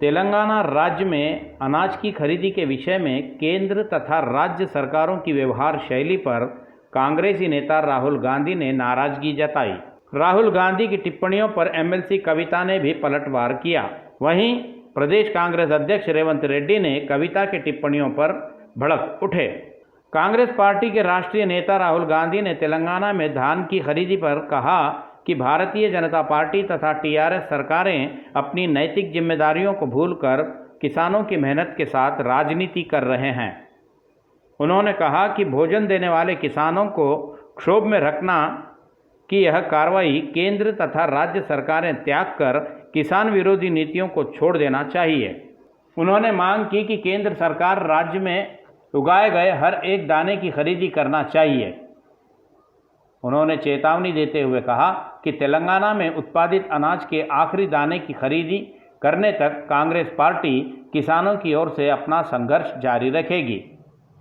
तेलंगाना राज्य में अनाज की खरीदी के विषय में केंद्र तथा राज्य सरकारों की व्यवहार शैली पर कांग्रेसी नेता राहुल गांधी ने नाराजगी जताई। राहुल गांधी की टिप्पणियों पर एमएलसी कविता ने भी पलटवार किया। वहीं प्रदेश कांग्रेस अध्यक्ष रेवंत रेड्डी ने कविता की टिप्पणियों पर भड़क उठे। कांग्रेस पार्टी के राष्ट्रीय नेता राहुल गांधी ने तेलंगाना में धान की खरीदी पर कहा कि भारतीय जनता पार्टी तथा टीआरएस सरकारें अपनी नैतिक जिम्मेदारियों को भूलकर किसानों की मेहनत के साथ राजनीति कर रहे हैं। उन्होंने कहा कि भोजन देने वाले किसानों को क्षोभ में रखना कि यह कार्रवाई केंद्र तथा राज्य सरकारें त्याग कर किसान विरोधी नीतियों को छोड़ देना चाहिए। उन्होंने मांग की कि केंद्र सरकार राज्य में उगाए गए हर एक दाने की खरीदी करना चाहिए। उन्होंने चेतावनी देते हुए कहा कि तेलंगाना में उत्पादित अनाज के आखिरी दाने की खरीदी करने तक कांग्रेस पार्टी किसानों की ओर से अपना संघर्ष जारी रखेगी।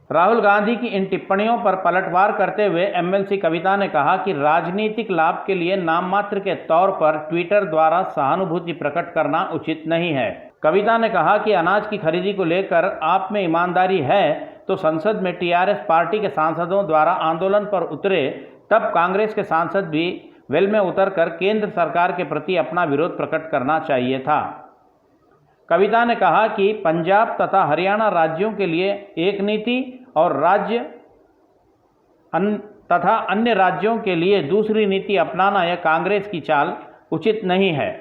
राहुल गांधी की इन टिप्पणियों पर पलटवार करते हुए एमएलसी कविता ने कहा कि राजनीतिक लाभ के लिए नाम मात्र के तौर पर ट्विटर द्वारा सहानुभूति प्रकट करना उचित नहीं है। कविता ने कहा कि अनाज की खरीदी को लेकर आप में ईमानदारी है तो संसद में टीआरएस पार्टी के सांसदों द्वारा आंदोलन पर उतरे तब कांग्रेस के सांसद भी वेल में उतरकर केंद्र सरकार के प्रति अपना विरोध प्रकट करना चाहिए था। कविता ने कहा कि पंजाब तथा हरियाणा राज्यों के लिए एक नीति और राज्य तथा अन्य राज्यों के लिए दूसरी नीति अपनाना यह कांग्रेस की चाल उचित नहीं है।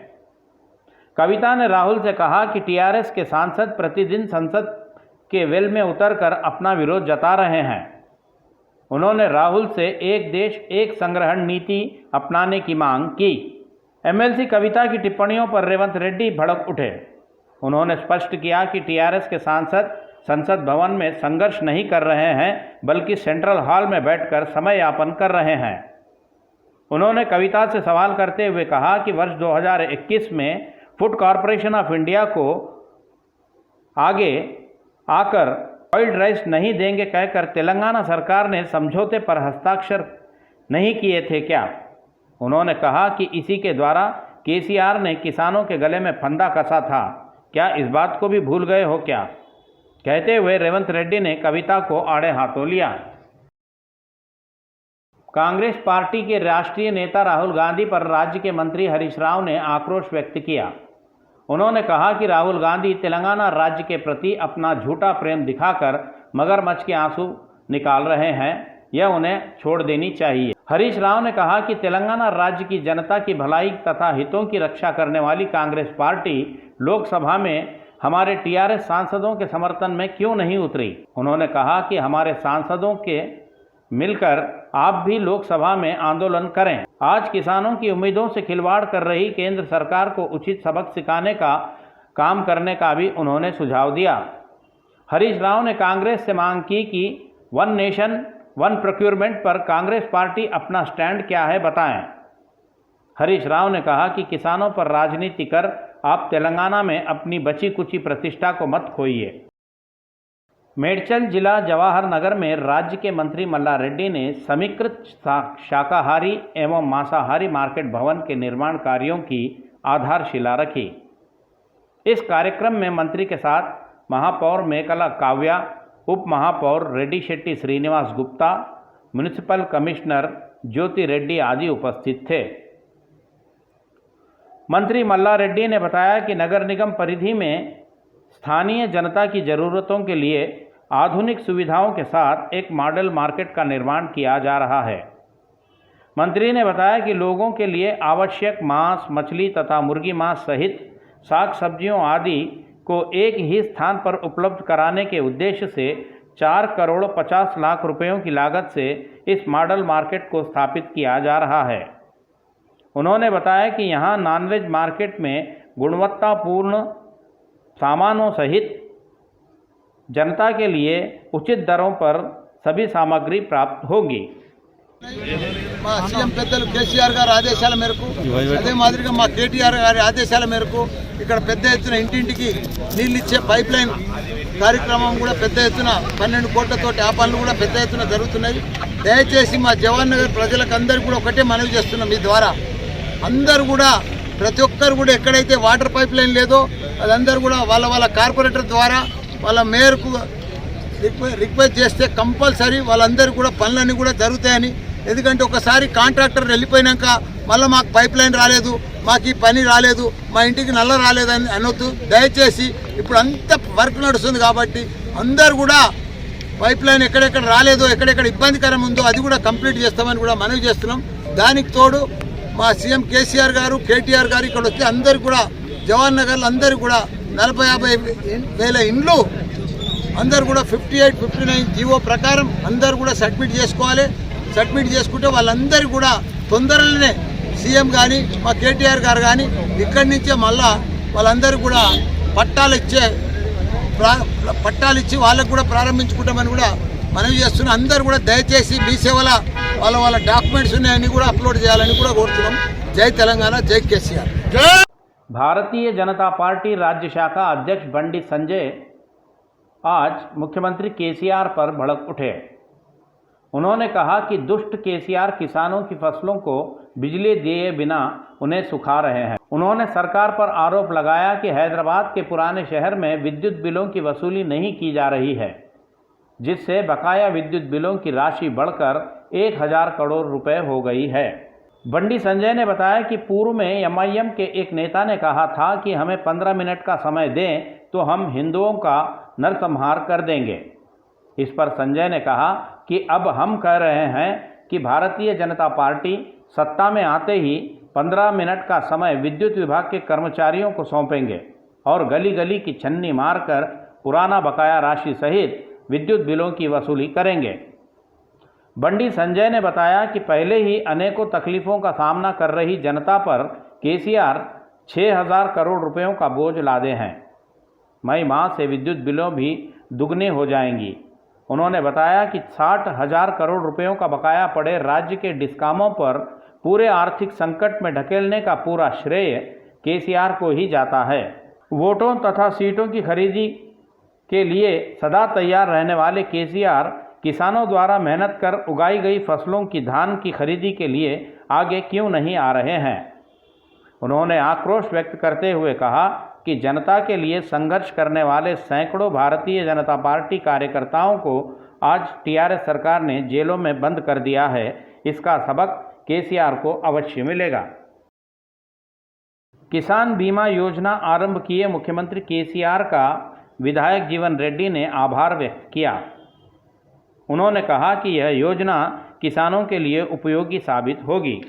कविता ने राहुल से कहा कि टीआरएस के सांसद प्रतिदिन संसद के वेल में उतरकर अपना विरोध जता रहे हैं। उन्होंने राहुल से एक देश एक संग्रहण नीति अपनाने की मांग की। एमएलसी कविता की टिप्पणियों पर रेवंत रेड्डी भड़क उठे। उन्होंने स्पष्ट किया कि टीआरएस के सांसद संसद भवन में संघर्ष नहीं कर रहे हैं बल्कि सेंट्रल हॉल में बैठकर समय यापन कर रहे हैं। उन्होंने कविता से सवाल करते हुए कहा कि वर्ष 2021 में फूड कॉरपोरेशन ऑफ इंडिया को आगे आकर बॉइल्ड राइस नहीं देंगे कहकर तेलंगाना सरकार ने समझौते पर हस्ताक्षर नहीं किए थे क्या? उन्होंने कहा कि इसी के द्वारा केसीआर ने किसानों के गले में फंदा कसा था, क्या इस बात को भी भूल गए हो क्या? कहते हुए रेवंत रेड्डी ने कविता को आड़े हाथों लिया। कांग्रेस पार्टी के राष्ट्रीय नेता राहुल गांधी पर राज्य के मंत्री हरीश राव ने आक्रोश व्यक्त किया। उन्होंने कहा कि राहुल गांधी तेलंगाना राज्य के प्रति अपना झूठा प्रेम दिखाकर मगरमच्छ के आंसू निकाल रहे हैं, यह उन्हें छोड़ देनी चाहिए। हरीश राव ने कहा कि तेलंगाना राज्य की जनता की भलाई तथा हितों की रक्षा करने वाली कांग्रेस पार्टी लोकसभा में हमारे टीआरएस सांसदों के समर्थन में क्यों नहीं उतरी। उन्होंने कहा कि हमारे सांसदों के मिलकर आप भी लोकसभा में आंदोलन करें। आज किसानों की उम्मीदों से खिलवाड़ कर रही केंद्र सरकार को उचित सबक सिखाने का काम करने का भी उन्होंने सुझाव दिया। हरीश राव ने कांग्रेस से मांग की कि वन नेशन वन प्रोक्योरमेंट पर कांग्रेस पार्टी अपना स्टैंड क्या है बताएं। हरीश राव ने कहा कि किसानों पर राजनीति कर आप तेलंगाना में अपनी बची कुची प्रतिष्ठा को मत खोइए। मेडचल जिला जवाहर नगर में राज्य के मंत्री मल्ला रेड्डी ने समीकृत शाकाहारी एवं मांसाहारी मार्केट भवन के निर्माण कार्यों की आधारशिला रखी। इस कार्यक्रम में मंत्री के साथ महापौर मेकला काव्या, उप महापौर रेड्डी शेट्टी श्रीनिवास गुप्ता, म्युनिसिपल कमिश्नर ज्योति रेड्डी आदि उपस्थित थे। मंत्री मल्ला रेड्डी ने बताया कि नगर निगम परिधि में स्थानीय जनता की ज़रूरतों के लिए आधुनिक सुविधाओं के साथ एक मॉडल मार्केट का निर्माण किया जा रहा है। मंत्री ने बताया कि लोगों के लिए आवश्यक मांस, मछली तथा मुर्गी मांस सहित साग सब्जियों आदि को एक ही स्थान पर उपलब्ध कराने के उद्देश्य से 4 करोड़ 50 लाख रुपयों की लागत से इस मॉडल मार्केट को स्थापित किया जा रहा है। उन्होंने बताया कि यहाँ नॉनवेज मार्केट में गुणवत्तापूर्ण सामानों सहित जनता के लिए उचित दरों पर सभी सामग्री प्राप्त होगी। సీఎం పెద్దలు కేసీఆర్ గారి ఆదేశాల మేరకు అదే మాదిరిగా మా కేటీఆర్ గారి ఆదేశాల మేరకు ఇక్కడ పెద్ద ఎత్తున ఇంటింటికి నీళ్ళు ఇచ్చే పైప్ లైన్ కార్యక్రమం కూడా పెద్ద ఎత్తున 12 కోట్లతోటి ఆ పనులు కూడా పెద్ద ఎత్తున జరుగుతున్నాయి। దయచేసి మా జవహర్ నగర్ ప్రజలకు అందరికీ కూడా ఒకటే మనవి చేస్తున్నాం, మీ ద్వారా అందరూ కూడా ప్రతి ఒక్కరు కూడా ఎక్కడైతే వాటర్ పైప్ లైన్ లేదో అదందరూ కూడా వాళ్ళ కార్పొరేటర్ ద్వారా వాళ్ళ మేయర్కు రిక్వెస్ట్ చేస్తే కంపల్సరీ వాళ్ళందరూ కూడా పనులన్నీ కూడా జరుగుతాయని. ఎందుకంటే ఒకసారి కాంట్రాక్టర్ వెళ్ళిపోయినాక మళ్ళీ మాకు పైప్ లైన్ రాలేదు, మాకు ఈ పని రాలేదు, మా ఇంటికి నల్ల రాలేదని అనొద్దు. దయచేసి ఇప్పుడు అంత వర్క్ నడుస్తుంది కాబట్టి అందరు కూడా పైప్ లైన్ ఎక్కడెక్కడ రాలేదో, ఎక్కడెక్కడ ఇబ్బందికరం ఉందో అది కూడా కంప్లీట్ చేస్తామని కూడా మనవి చేస్తున్నాం. దానికి తోడు మా సీఎం కేసీఆర్ గారు, కేటీఆర్ గారు ఇక్కడ వస్తే అందరు కూడా జవహర్ నగర్లో అందరూ కూడా 40-50 వేల ఇండ్లు అందరు కూడా 58, 59 జీవో ప్రకారం అందరు కూడా సబ్మిట్ చేసుకోవాలి. సబ్మిట్ చేసుకుంటే వాళ్ళందరూ కూడా తొందరలోనే సీఎం కానీ మా కేటీఆర్ గారు కానీ ఇక్కడి నుంచే మళ్ళా వాళ్ళందరూ కూడా పట్టాలు ఇచ్చి వాళ్ళకు కూడా ప్రారంభించుకుంటామని కూడా మనవి చేస్తున్నాం. అందరూ కూడా దయచేసి మీ సేవల వాళ్ళ డాక్యుమెంట్స్ ఉన్నాయని కూడా అప్లోడ్ చేయాలని కూడా కోరుతున్నాం. జై తెలంగాణ, జై కేసీఆర్. भारतीय जनता पार्टी राज्य शाखा अध्यक्ष बंडी संजय आज मुख्यमंत्री केसीआर पर भड़क उठे। उन्होंने कहा कि दुष्ट केसीआर किसानों की फसलों को बिजली दिए बिना उन्हें सुखा रहे हैं। उन्होंने सरकार पर आरोप लगाया कि हैदराबाद के पुराने शहर में विद्युत बिलों की वसूली नहीं की जा रही है, जिससे बकाया विद्युत बिलों की राशि बढ़कर 1000 करोड़ रुपए हो गई है। बंडी संजय ने बताया कि पूर्व में एमआईएम के एक नेता ने कहा था कि हमें 15 मिनट का समय दें तो हम हिंदुओं का नरसंहार कर देंगे। इस पर संजय ने कहा कि अब हम कह रहे हैं कि भारतीय जनता पार्टी सत्ता में आते ही 15 मिनट का समय विद्युत विभाग के कर्मचारियों को सौंपेंगे और गली गली की छन्नी मारकर पुराना बकाया राशि सहित विद्युत बिलों की वसूली करेंगे। बंडी संजय ने बताया कि पहले ही अनेकों तकलीफों का सामना कर रही जनता पर केसीआर 6000 करोड़ रुपयों का बोझ लादे हैं। मई माह से विद्युत बिलों भी दुगने हो जाएंगी। उन्होंने बताया कि 60,000 करोड़ रुपयों का बकाया पड़े राज्य के डिस्कामों पर पूरे आर्थिक संकट में ढकेलने का पूरा श्रेय केसीआर को ही जाता है। वोटों तथा सीटों की खरीदी के लिए सदा तैयार रहने वाले केसीआर किसानों द्वारा मेहनत कर उगाई गई फसलों की धान की खरीदी के लिए आगे क्यों नहीं आ रहे हैं। उन्होंने आक्रोश व्यक्त करते हुए कहा कि जनता के लिए संघर्ष करने वाले सैकड़ों भारतीय जनता पार्टी कार्यकर्ताओं को आज टीआरएस सरकार ने जेलों में बंद कर दिया है। इसका सबक केसीआर को अवश्य मिलेगा। किसान बीमा योजना आरंभ किए मुख्यमंत्री केसीआर का विधायक जीवन रेड्डी ने आभार व्यक्त किया। उन्होंने कहा कि यह योजना किसानों के लिए उपयोगी साबित होगी।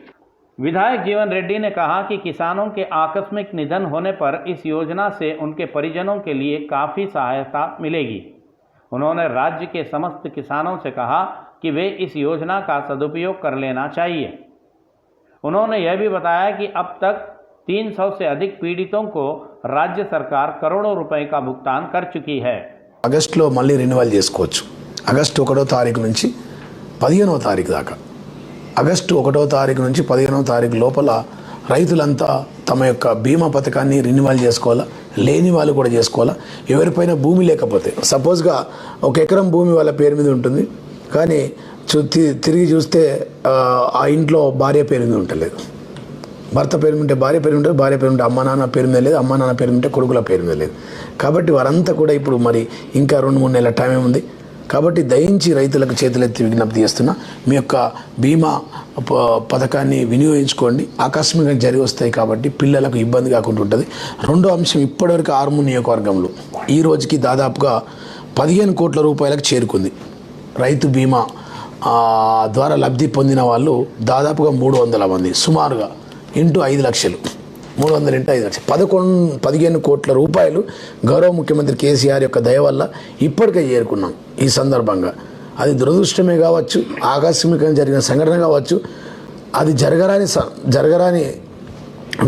विधायक जीवन रेड्डी ने कहा कि किसानों के आकस्मिक निधन होने पर इस योजना से उनके परिजनों के लिए काफ़ी सहायता मिलेगी। उन्होंने राज्य के समस्त किसानों से कहा कि वे इस योजना का सदुपयोग कर लेना चाहिए। उन्होंने यह भी बताया कि अब तक 300 से अधिक पीड़ितों को राज्य सरकार करोड़ों रुपए का भुगतान कर चुकी है। ఆగస్టులో మళ్ళీ రెన్యువల్ చేసుకోవచ్చు. ఆగస్టు 1వ తారీఖు నుంచి 15వ తారీఖు దాకా, ఆగస్టు 1వ తారీఖు నుంచి 15వ తారీఖు లోపల రైతులంతా తమ యొక్క బీమా పథకాన్ని రెన్యువల్ చేసుకోవాలా. లేని వాళ్ళు కూడా చేసుకోవాలా. ఎవరిపైన భూమి లేకపోతే, సపోజ్గా 1 ఎకరం భూమి వాళ్ళ పేరు మీద ఉంటుంది, కానీ తిరిగి చూస్తే ఆ ఇంట్లో భార్య పేరు మీద ఉండలేదు, భర్త పేరు ఉంటే భార్య పేరు ఉంటుంది, భార్య పేరు ఉంటే అమ్మ నాన్న పేరు మీద లేదు, అమ్మ నాన్న పేరు ఉంటే కొడుకుల పేరు మీద లేదు. కాబట్టి వారంతా కూడా ఇప్పుడు మరి ఇంకా 2-3 నెలల టైం ఉంది. కాబట్టి దయించి రైతులకు చేతులెత్తి విజ్ఞప్తి చేస్తున్నా, మీ యొక్క బీమా పథకాన్ని వినియోగించుకోండి. ఆకస్మికంగా జరిగి వస్తాయి కాబట్టి పిల్లలకు ఇబ్బంది కాకుండా ఉంటుంది. రెండో అంశం, ఇప్పటివరకు ఆర్మూర్ నియోజకవర్గంలో ఈ రోజుకి దాదాపుగా 15 కోట్ల రూపాయలకు చేరుకుంది. రైతు బీమా ద్వారా లబ్ధి పొందిన వాళ్ళు దాదాపుగా 300 మంది, సుమారుగా ఇంటూ 5 లక్షలు, 300 ఇంటూ 5 లక్షలు, 15 కోట్ల రూపాయలు గౌరవ ముఖ్యమంత్రి కేసీఆర్ యొక్క దయ వల్ల ఇప్పటికే చేరుకున్నాం. ఈ సందర్భంగా అది దురదృష్టమే కావచ్చు, ఆకస్మికంగా జరిగిన సంఘటన కావచ్చు, అది జరగరాని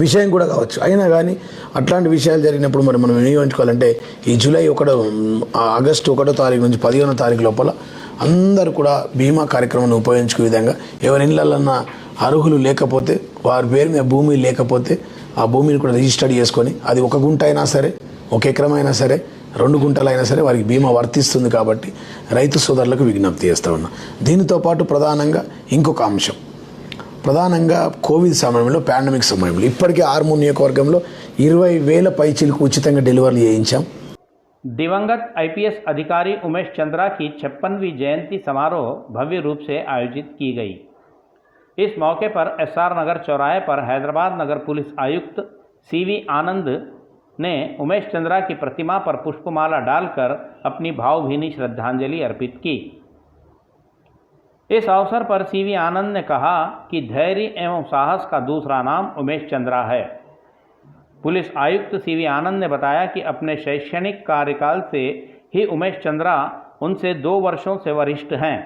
విషయం కూడా కావచ్చు. అయినా కానీ అట్లాంటి విషయాలు జరిగినప్పుడు మరి మనం వినియోగించుకోవాలంటే ఈ ఆగస్టు 1వ తారీఖు నుంచి 15వ తారీఖు లోపల అందరూ కూడా బీమా కార్యక్రమాన్ని ఉపయోగించుకునే విధంగా, ఎవరి ఇళ్ళన్నా అర్హులు లేకపోతే, వారి పేరు మీద భూమి లేకపోతే ఆ భూమిని కూడా రిజిస్టర్ చేసుకొని, అది 1 గుంట అయినా సరే, 1 ఎకరం అయినా సరే, 2 గుంటలైనా సరే వారికి బీమా వర్తిస్తుంది. కాబట్టి రైతు సోదరులకు విజ్ఞప్తి చేస్తూ ఉన్నా. దీనితో పాటు ప్రధానంగా ఇంకొక అంశం, ప్రధానంగా కోవిడ్ సమయంలో, పాండమిక్ సమయంలో ఇప్పటికే ఆర్మూర్ నియోజకవర్గంలో 20,000 పైచీలకు ఉచితంగా డెలివరీ చేయించాం. दिवंगत आईपीएस अधिकारी उमेश चंद्रा की 56वीं जयंती समारोह भव्य रूप से आयोजित की गई। इस मौके पर एसआर नगर चौराहे पर हैदराबाद नगर पुलिस आयुक्त सीवी आनंद ने उमेश चंद्रा की प्रतिमा पर पुष्पमाला डालकर अपनी भावभीनी श्रद्धांजलि अर्पित की। इस अवसर पर सीवी आनंद ने कहा कि धैर्य एवं साहस का दूसरा नाम उमेश चंद्रा है। पुलिस आयुक्त सीवी आनंद ने बताया कि अपने शैक्षणिक कार्यकाल से ही उमेश चंद्रा उनसे 2 वर्षों से वरिष्ठ हैं।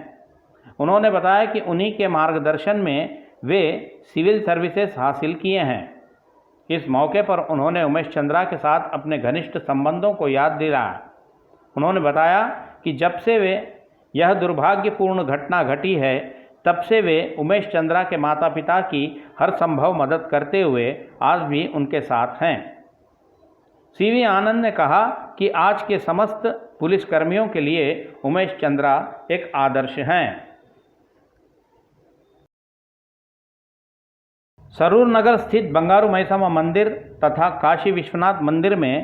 उन्होंने बताया कि उन्हीं के मार्गदर्शन में वे सिविल सर्विसेज हासिल किए हैं। इस मौके पर उन्होंने उमेश चंद्रा के साथ अपने घनिष्ठ संबंधों को याद दिलाया। उन्होंने बताया कि जब से वे यह दुर्भाग्यपूर्ण घटना घटी है, तब से वे उमेश चंद्रा के माता पिता की हर संभव मदद करते हुए आज भी उनके साथ हैं। सीवी आनंद ने कहा कि आज के समस्त पुलिसकर्मियों के लिए उमेश चंद्रा एक आदर्श हैं। सरूर नगर स्थित बंगारू मैसमा मंदिर तथा काशी विश्वनाथ मंदिर में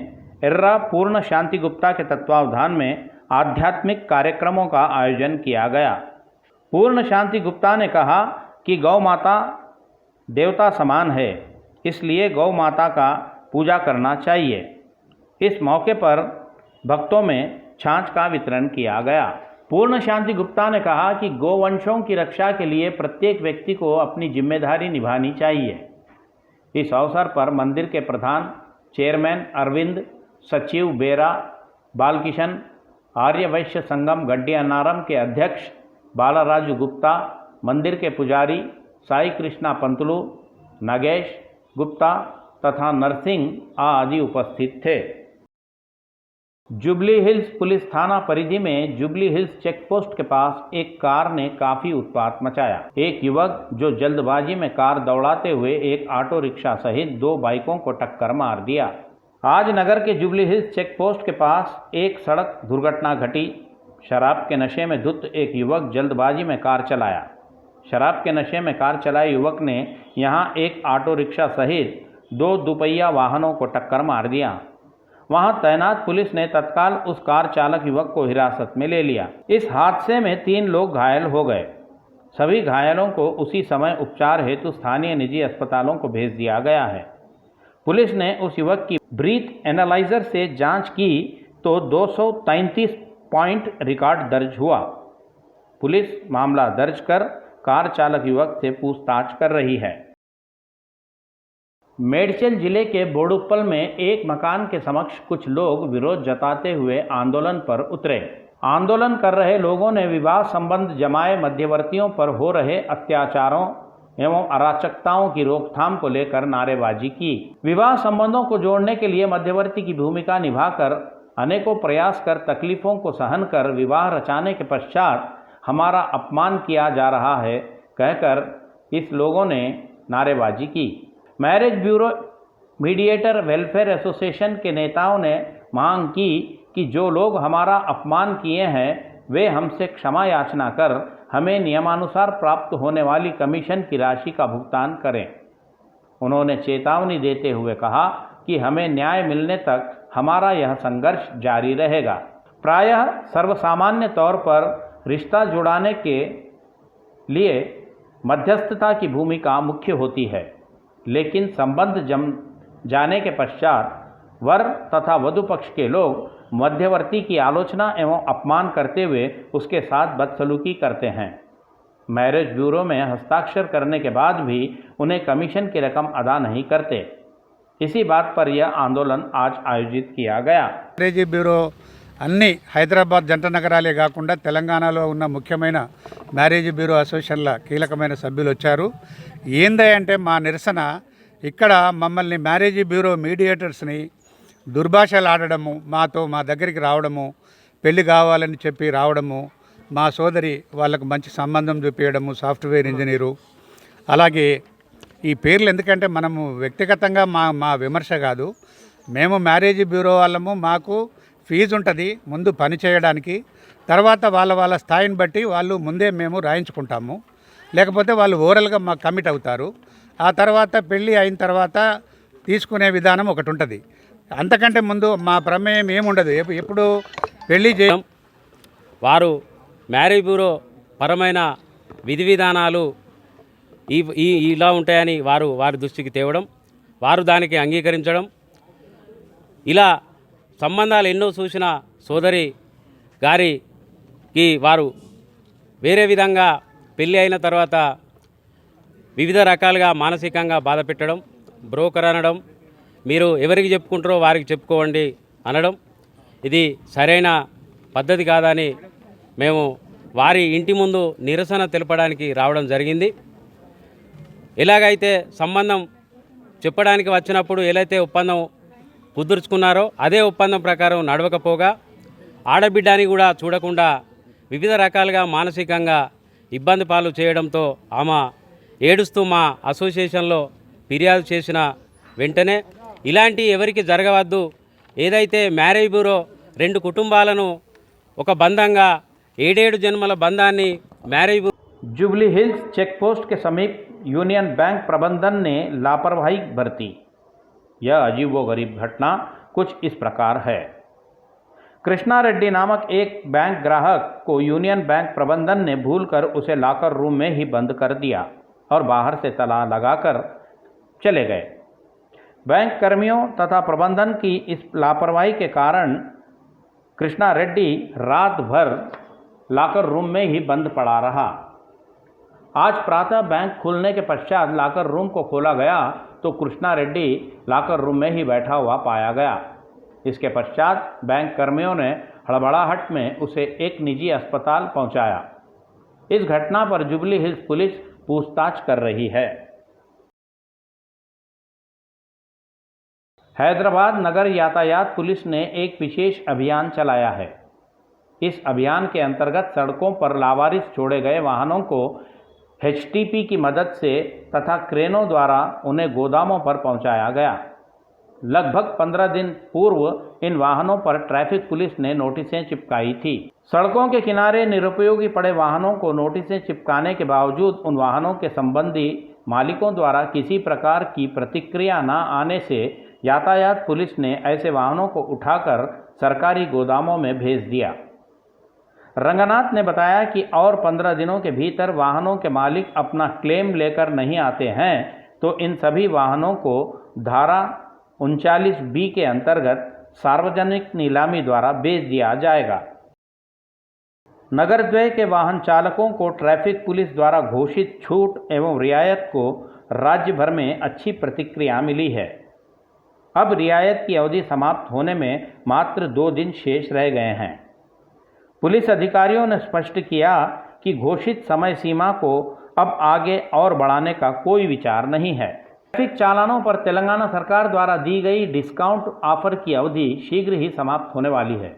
इर्रा पूर्ण शांति गुप्ता के तत्वावधान में आध्यात्मिक कार्यक्रमों का आयोजन किया गया। पूर्ण शांति गुप्ता ने कहा कि गौ माता देवता समान है, इसलिए गौ माता का पूजा करना चाहिए। इस मौके पर भक्तों में छाछ का वितरण किया गया। पूर्ण शांति गुप्ता ने कहा कि गोवंशों की रक्षा के लिए प्रत्येक व्यक्ति को अपनी जिम्मेदारी निभानी चाहिए। इस अवसर पर मंदिर के प्रधान चेयरमैन अरविंद, सचिव बेरा बालकिशन, आर्य वैश्य संगम गड्डियानारम के अध्यक्ष बालाराजू गुप्ता, मंदिर के पुजारी साई कृष्णा पंतलू, नागेश गुप्ता तथा नरसिंह आदि उपस्थित थे। जुबली हिल्स पुलिस थाना परिधि में जुबली हिल्स चेक पोस्ट के पास एक कार ने काफी उत्पात मचाया। एक युवक जो जल्दबाजी में कार दौड़ाते हुए एक ऑटो रिक्शा सहित 2 बाइकों को टक्कर मार दिया। आज नगर के जुबली हिल्स चेक पोस्ट के पास एक सड़क दुर्घटना घटी। शराब के नशे में धुत एक युवक जल्दबाजी में कार चलाया। शराब के नशे में कार चलाए युवक ने यहां एक ऑटो रिक्शा सहित 2 दुपहिया वाहनों को टक्कर मार दिया। वहां तैनात पुलिस ने तत्काल उस कार चालक युवक को हिरासत में ले लिया। इस हादसे में 3 लोग घायल हो गए। सभी घायलों को उसी समय उपचार हेतु स्थानीय निजी अस्पतालों को भेज दिया गया है। पुलिस ने उस युवक की ब्रीथ एनालाइजर से जांच की तो 233 पॉइंट रिकॉर्ड दर्ज हुआ। पुलिस मामला दर्ज कर कार चालक युवक से पूछताछ कर रही है। मेडचल जिले के बोडुप्पल में एक मकान के समक्ष कुछ लोग विरोध जताते हुए आंदोलन पर उतरे। आंदोलन कर रहे लोगों ने विवाह संबंध जमाए मध्यवर्तियों पर हो रहे अत्याचारों एवं अराजकताओं की रोकथाम को लेकर नारेबाजी की। विवाह संबंधों को जोड़ने के लिए मध्यवर्ती की भूमिका निभाकर अनेकों प्रयास कर तकलीफों को सहन कर विवाह रचाने के पश्चात हमारा अपमान किया जा रहा है कहकर इस लोगों ने नारेबाजी की। Marriage bureau mediator welfare association के नेताओं ने मांग की कि जो लोग हमारा अपमान किए हैं वे हमसे क्षमा याचना कर हमें नियमानुसार प्राप्त होने वाली कमीशन की राशि का भुगतान करें। उन्होंने चेतावनी देते हुए कहा कि हमें न्याय मिलने तक हमारा यह संघर्ष जारी रहेगा। प्रायः सर्वसामान्य तौर पर रिश्ता जुड़ाने के लिए मध्यस्थता की भूमिका मुख्य होती है, लेकिन संबंध जम जाने के पश्चात वर तथा वधु पक्ष के लोग मध्यवर्ती की आलोचना एवं अपमान करते हुए उसके साथ बदसलूकी करते हैं। मैरिज ब्यूरो में हस्ताक्षर करने के बाद भी उन्हें कमीशन की रकम अदा नहीं करते। इसी बात पर यह आंदोलन आज आयोजित किया गया। मैरिज ब्यूरो అన్ని హైదరాబాద్ జంట నగరాలే కాకుండా తెలంగాణలో ఉన్న ముఖ్యమైన మ్యారేజ్ బ్యూరో అసోసియేషన్ల కీలకమైన సభ్యులు వచ్చారు. ఏందంటే మా నిరసన ఇక్కడ మమ్మల్ని మ్యారేజ్ బ్యూరో మీడియేటర్స్ని దుర్భాషలు ఆడడము, మాతో మా దగ్గరికి రావడము, పెళ్లి కావాలని చెప్పి రావడము, మా సోదరి వాళ్ళకు మంచి సంబంధం చూపించడము, సాఫ్ట్వేర్ ఇంజనీరు. అలాగే ఈ పేర్లు ఎందుకంటే మనము వ్యక్తిగతంగా మా విమర్శ కాదు, మేము మ్యారేజ్ బ్యూరో వాళ్ళము, మాకు ఫీజు ఉంటుంది ముందు పని చేయడానికి, తర్వాత వాళ్ళ స్థాయిని బట్టి వాళ్ళు ముందే మేము రాయించుకుంటాము. లేకపోతే వాళ్ళు ఓరల్గా మాకు కమిట్ అవుతారు. ఆ తర్వాత పెళ్ళి అయిన తర్వాత తీసుకునే విధానం ఒకటి ఉంటుంది. అంతకంటే ముందు మా ప్రమేయం ఏముండదు. ఎప్పుడు పెళ్ళి చేయడం వారు మ్యారేజ్ బ్యూరో పరమైన విధి విధానాలు ఇలా ఉంటాయని వారి దృష్టికి తేవడం, వారు దానికి అంగీకరించడం, ఇలా సంబంధాలు ఎన్నో చూసిన సోదరి గారికి వారు వేరే విధంగా పెళ్ళి అయిన తర్వాత వివిధ రకాలుగా మానసికంగా బాధ పెట్టడం, బ్రోకర్ అనడం, మీరు ఎవరికి చెప్పుకుంటారో వారికి చెప్పుకోండి అనడం, ఇది సరైన పద్ధతి కాదని మేము వారి ఇంటి ముందు నిరసన తెలపడానికి రావడం జరిగింది. ఎలాగైతే సంబంధం చెప్పడానికి వచ్చినప్పుడు ఏదైతే ఒప్పందం కుదుర్చుకున్నారో అదే ఒప్పందం ప్రకారం నడవకపోగా ఆడబిడ్డని కూడా చూడకుండా వివిధ రకాలుగా మానసికంగా ఇబ్బంది పాలు చేయడంతో ఆమె ఏడుస్తూ మా అసోసియేషన్లో ఫిర్యాదు చేసిన వెంటనే ఇలాంటి ఎవరికి జరగవద్దు, ఏదైతే మ్యారేజ్ బ్యూరో రెండు కుటుంబాలను ఒక బంధంగా 7 జన్మల బంధాన్ని marriage Jubilee Hills check post के समीप यूनियन बैंक प्रबंधन ने लापरवाही बरती। यह अजीबोगरीब घटना कुछ इस प्रकार है। कृष्णा रेड्डी नामक एक बैंक ग्राहक को यूनियन बैंक प्रबंधन ने भूलकर उसे लॉकर रूम में ही बंद कर दिया और बाहर से ताला लगाकर चले गए। बैंक कर्मियों तथा प्रबंधन की इस लापरवाही के कारण कृष्णा रेड्डी रात भर लॉकर रूम में ही बंद पड़ा रहा। आज प्रातः बैंक खुलने के पश्चात लॉकर रूम को खोला गया तो कृष्णा रेड्डी लॉकर रूम में ही बैठा हुआ पाया गया। इसके पश्चात बैंक कर्मियों ने हड़बड़ाहट में उसे एक निजी अस्पताल पहुंचाया। इस घटना पर जुबली हिल्स पुलिस पूछताछ कर रही है। हैदराबाद नगर यातायात पुलिस ने एक विशेष अभियान चलाया है। इस अभियान के अंतर्गत सड़कों पर लावारिस छोड़े गए वाहनों को HTP की मदद से तथा क्रेनों द्वारा उन्हें गोदामों पर पहुंचाया गया। लगभग 15 दिन पूर्व इन वाहनों पर ट्रैफिक पुलिस ने नोटिसें चिपकाई थी। सड़कों के किनारे निरुपयोगी पड़े वाहनों को नोटिसें चिपकाने के बावजूद उन वाहनों के संबंधी मालिकों द्वारा किसी प्रकार की प्रतिक्रिया न आने से यातायात पुलिस ने ऐसे वाहनों को उठाकर सरकारी गोदामों में भेज दिया। रंगनाथ ने बताया कि और 15 दिनों के भीतर वाहनों के मालिक अपना क्लेम लेकर नहीं आते हैं तो इन सभी वाहनों को धारा 39B के अंतर्गत सार्वजनिक नीलामी द्वारा बेच दिया जाएगा। नगरद्वय के वाहन चालकों को ट्रैफिक पुलिस द्वारा घोषित छूट एवं रियायत को राज्य भर में अच्छी प्रतिक्रिया मिली है। अब रियायत की अवधि समाप्त होने में मात्र 2 दिन शेष रह गए हैं। पुलिस अधिकारियों ने स्पष्ट किया कि घोषित समय सीमा को अब आगे और बढ़ाने का कोई विचार नहीं है। ट्रैफिक चालानों पर तेलंगाना सरकार द्वारा दी गई डिस्काउंट ऑफर की अवधि शीघ्र ही समाप्त होने वाली है।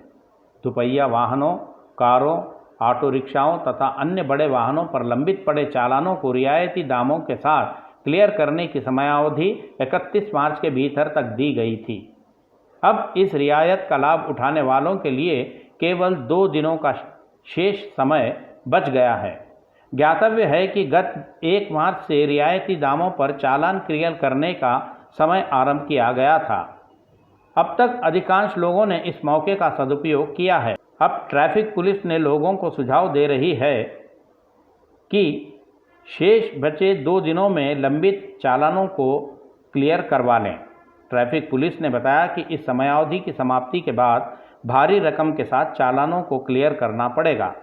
दुपहिया वाहनों, कारों, ऑटो रिक्शाओं तथा अन्य बड़े वाहनों पर लंबित पड़े चालानों को रियायती दामों के साथ क्लियर करने की समयावधि 31 मार्च के भीतर तक दी गई थी। अब इस रियायत का लाभ उठाने वालों के लिए केवल 2 दिनों का शेष समय बच गया है। ज्ञातव्य है कि गत 1 मार्च से रियायती दामों पर चालान क्लियर करने का समय आरंभ किया गया था। अब तक अधिकांश लोगों ने इस मौके का सदुपयोग किया है। अब ट्रैफिक पुलिस ने लोगों को सुझाव दे रही है कि शेष बचे 2 दिनों में लंबित चालानों को क्लियर करवा लें। ट्रैफिक पुलिस ने बताया कि इस समयावधि की समाप्ति के बाद भारी रकम के साथ चालानों को क्लियर करना पड़ेगा।